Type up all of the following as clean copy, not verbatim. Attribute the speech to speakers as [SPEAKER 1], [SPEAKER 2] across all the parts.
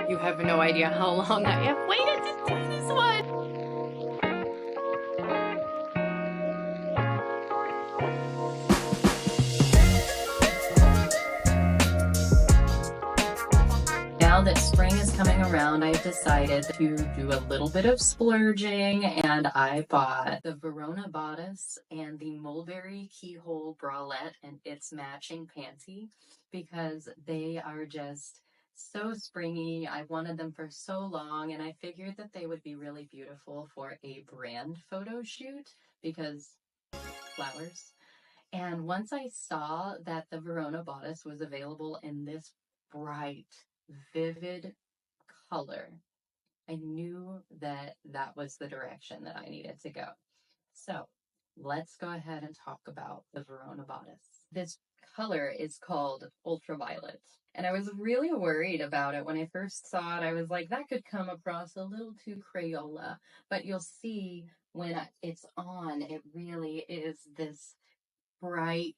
[SPEAKER 1] You have no idea how long I have waited to do this one. Now that spring is coming around, I've decided to do a little bit of splurging, and I bought the Verona bodice and the Mulberry keyhole bralette and its matching panty because they are just so springy. I wanted them for so long, and I figured that they would be really beautiful for a brand photo shoot because flowers. And once I saw that the Verona bodice was available in this bright, vivid color, I knew that that was the direction that I needed to go. So let's go ahead and talk about the Verona bodice. This color is called ultraviolet. And I was really worried about it when I first saw it. I was like, that could come across a little too Crayola. But you'll see when it's on, it really is this bright,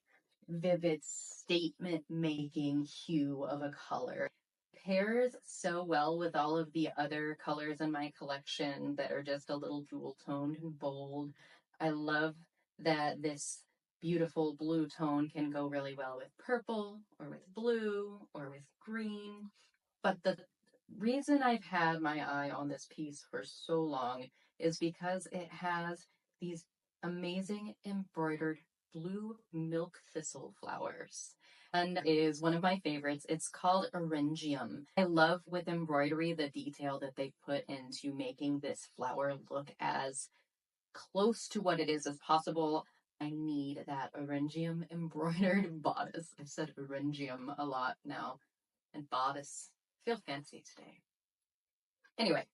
[SPEAKER 1] vivid, statement making hue of a color. Pairs so well with all of the other colors in my collection that are just a little jewel toned and bold. I love that this beautiful blue tone can go really well with purple or with blue or with green. But the reason I've had my eye on this piece for so long is because it has these amazing embroidered blue milk thistle flowers. And it is one of my favorites. It's called Orangium. I love with embroidery the detail that they put into making this flower look as close to what it is as possible. I need that Orangium embroidered bodice. I've said Orangium a lot now. And bodice. Feel fancy today. Anyway,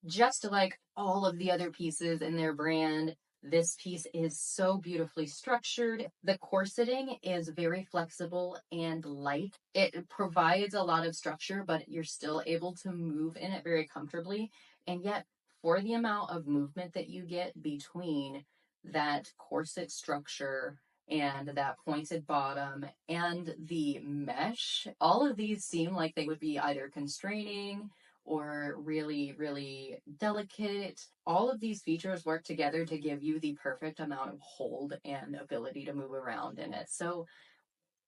[SPEAKER 1] just like all of the other pieces in their brand, this piece is so beautifully structured. The corseting is very flexible and light. It provides a lot of structure, but you're still able to move in it very comfortably. And yet, for the amount of movement that you get between that corset structure and that pointed bottom and the mesh, all of these seem like they would be either constraining or really, really delicate. All of these features work together to give you the perfect amount of hold and ability to move around in it. So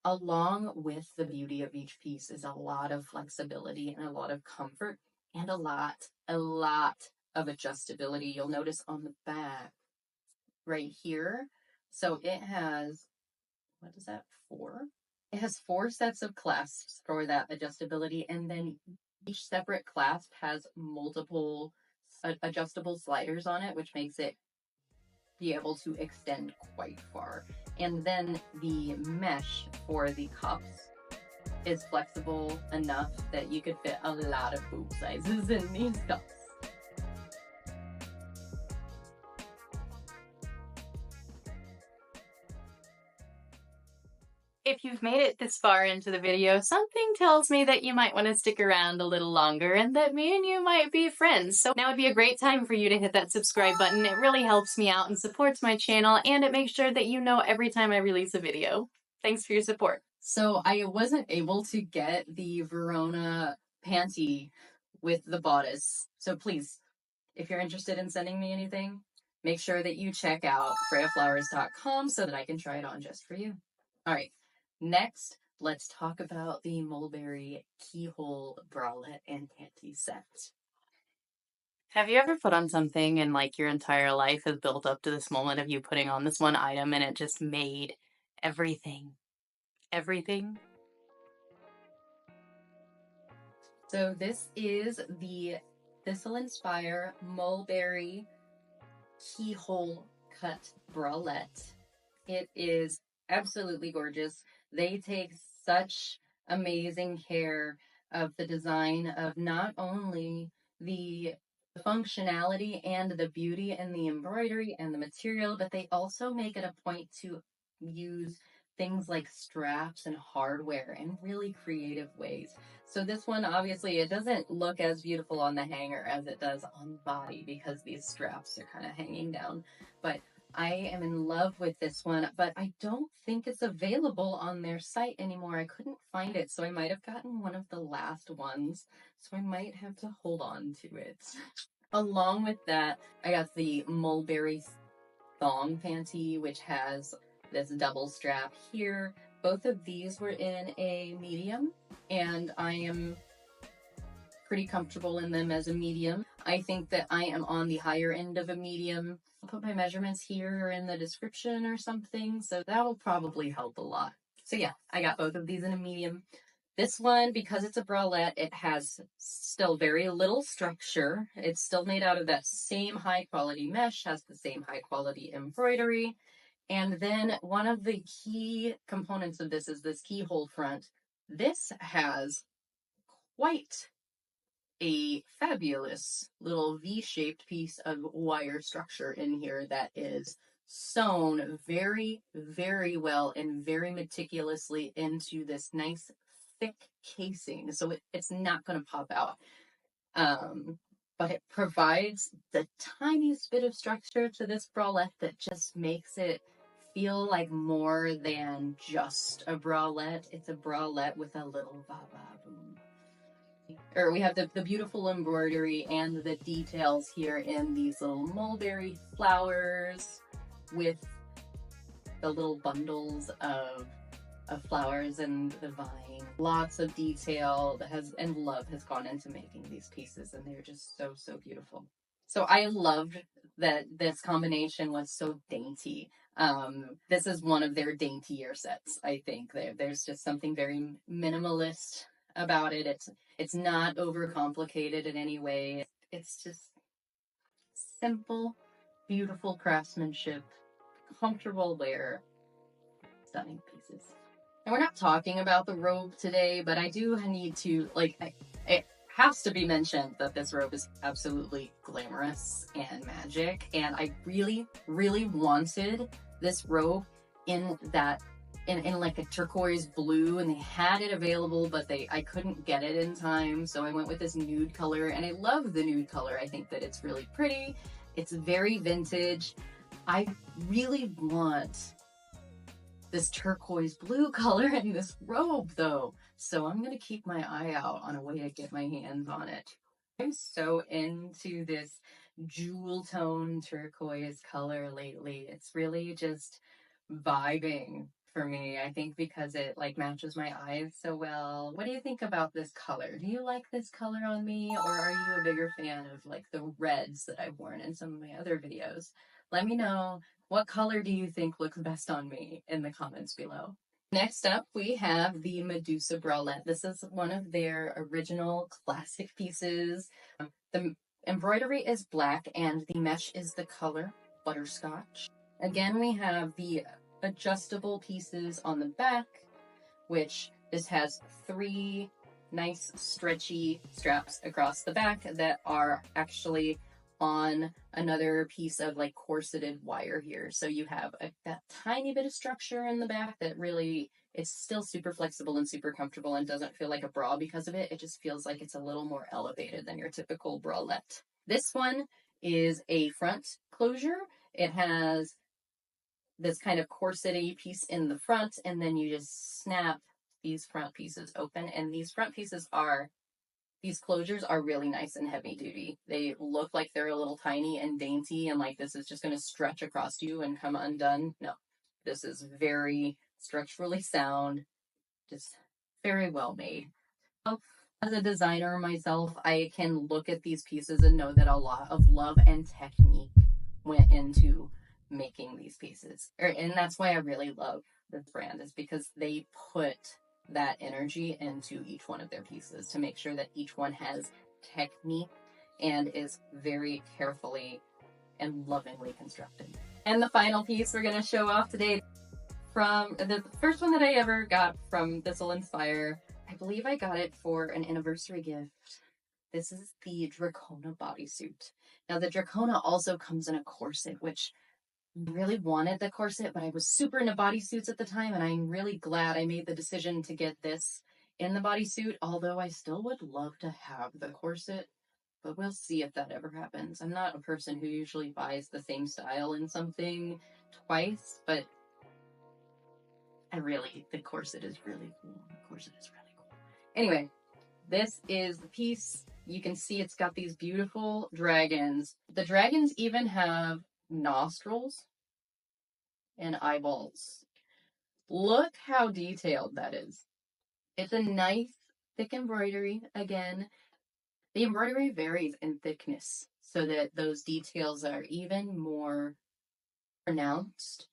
[SPEAKER 1] along with the beauty of each piece is a lot of flexibility and a lot of comfort and a lot of adjustability. You'll notice on the back right here. So it has, what is that, 4? It has 4 sets of clasps for that adjustability, and then each separate clasp has multiple adjustable sliders on it, which makes it be able to extend quite far. And then the mesh for the cups is flexible enough that you could fit a lot of boob sizes in these cups. If you've made it this far into the video, something tells me that you might want to stick around a little longer and that me and you might be friends. So now would be a great time for you to hit that subscribe button. It really helps me out and supports my channel, and it makes sure that you know every time I release a video. Thanks for your support. So I wasn't able to get the Verona panty with the bodice. So please, if you're interested in sending me anything, make sure that you check out freydaflowers.com so that I can try it on just for you. All right. Next, let's talk about the Mulberry keyhole bralette and panty set. Have you ever put on something and like your entire life has built up to this moment of you putting on this one item and it just made everything? So this is the Thistle and Spire Mulberry keyhole cut bralette. It is absolutely gorgeous. They take such amazing care of the design of not only the functionality and the beauty and the embroidery and the material, but they also make it a point to use things like straps and hardware in really creative ways. So this one, obviously, it doesn't look as beautiful on the hanger as it does on the body because these straps are kind of hanging down. But I am in love with this one, but I don't think it's available on their site anymore. I couldn't find it, so I might have gotten one of the last ones. So I might have to hold on to it. Along with that, I got the Mulberry thong panty, which has this double strap here. Both of these were in a medium, and I am pretty comfortable in them as a medium. I think that I am on the higher end of a medium. I'll put my measurements here or in the description or something, so that will probably help a lot. So yeah, I got both of these in a medium. This one, because it's a bralette, it has still very little structure. It's still made out of that same high quality mesh, has the same high quality embroidery. And then one of the key components of this is this keyhole front. This has quite a fabulous little V-shaped piece of wire structure in here that is sewn very, very well and very meticulously into this nice thick casing. So it's not going to pop out. But it provides the tiniest bit of structure to this bralette that just makes it feel like more than just a bralette. It's a bralette with a little ba-ba-boom. Or we have the beautiful embroidery and the details here in these little mulberry flowers with the little bundles of flowers and the vine. Lots of detail that has and love has gone into making these pieces, and they're just so, so beautiful. So I loved that this combination was so dainty. This is one of their daintier sets, I think. There's just something very minimalist about it. It's not overcomplicated in any way. It's just simple, beautiful craftsmanship, comfortable wear, stunning pieces. And we're not talking about the robe today, but I do need to, it has to be mentioned that this robe is absolutely glamorous and magic. And I really, really wanted this robe in that, in like a turquoise blue, and they had it available, but I couldn't get it in time. So I went with this nude color, and I love the nude color. I think that it's really pretty. It's very vintage. I really want this turquoise blue color in this robe though. So I'm going to keep my eye out on a way to get my hands on it. I'm so into this jewel tone turquoise color lately. It's really just vibing for me. I think because it like matches my eyes so well. What do you think about this color? Do you like this color on me, or are you a bigger fan of like the reds that I've worn in some of my other videos? Let me know. What color do you think looks best on me in the comments below? Next up, we have the Medusa bralette. This is one of their original classic pieces. The embroidery is black and the mesh is the color butterscotch. Again, we have the adjustable pieces on the back, which this has 3 nice stretchy straps across the back that are actually on another piece of like corseted wire here. So you have that tiny bit of structure in the back that really, it's still super flexible and super comfortable and doesn't feel like a bra because of it. It just feels like it's a little more elevated than your typical bralette. This one is a front closure. It has this kind of corset-y piece in the front, and then you just snap these front pieces open. And these front pieces these closures are really nice and heavy duty. They look like they're a little tiny and dainty and like this is just going to stretch across you and come undone. No, this is very structurally sound, just very well made. As a designer myself, I can look at these pieces and know that a lot of love and technique went into making these pieces. And that's why I really love this brand, is because they put that energy into each one of their pieces to make sure that each one has technique and is very carefully and lovingly constructed. And the final piece we're going to show off today, from the first one that I ever got from Thistle and Spire. I believe I got it for an anniversary gift. This is the Dracona bodysuit. Now the Dracona also comes in a corset, which I really wanted the corset, but I was super into bodysuits at the time, and I'm really glad I made the decision to get this in the bodysuit, although I still would love to have the corset. but we'll see if that ever happens. I'm not a person who usually buys the same style in something twice, but the corset is really cool. The corset is really cool. Anyway, this is the piece. You can see it's got these beautiful dragons. The dragons even have nostrils and eyeballs. Look how detailed that is. It's a nice, thick embroidery. Again, the embroidery varies in thickness so that those details are even more pronounced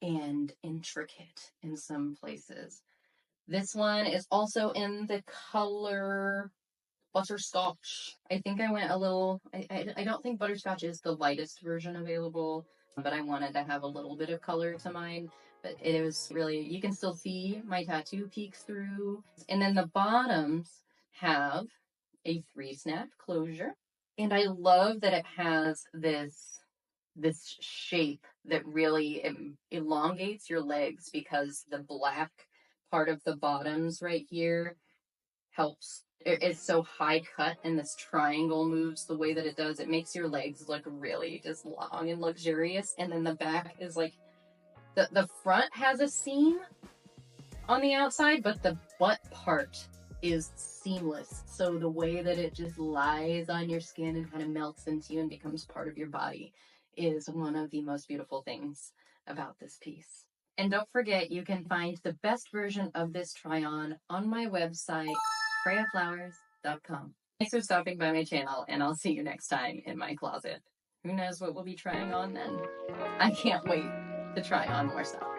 [SPEAKER 1] and intricate in some places. This one is also in the color butterscotch. I think I went a little, I don't think butterscotch is the lightest version available, but I wanted to have a little bit of color to mine. But it was really, you can still see my tattoo peeks through. And then the bottoms have a 3-snap closure. And I love that it has this shape that really elongates your legs, because the black part of the bottoms right here helps. It's so high cut, and this triangle moves the way that it does. It makes your legs look really just long and luxurious. And then the back is like, the front has a seam on the outside, but the butt part is seamless. So the way that it just lies on your skin and kind of melts into you and becomes part of your body is one of the most beautiful things about this piece. And don't forget, you can find the best version of this try-on my website, freyaflowers.com. Thanks for stopping by my channel, and I'll see you next time in my closet. Who knows what we'll be trying on then? I can't wait to try on more stuff.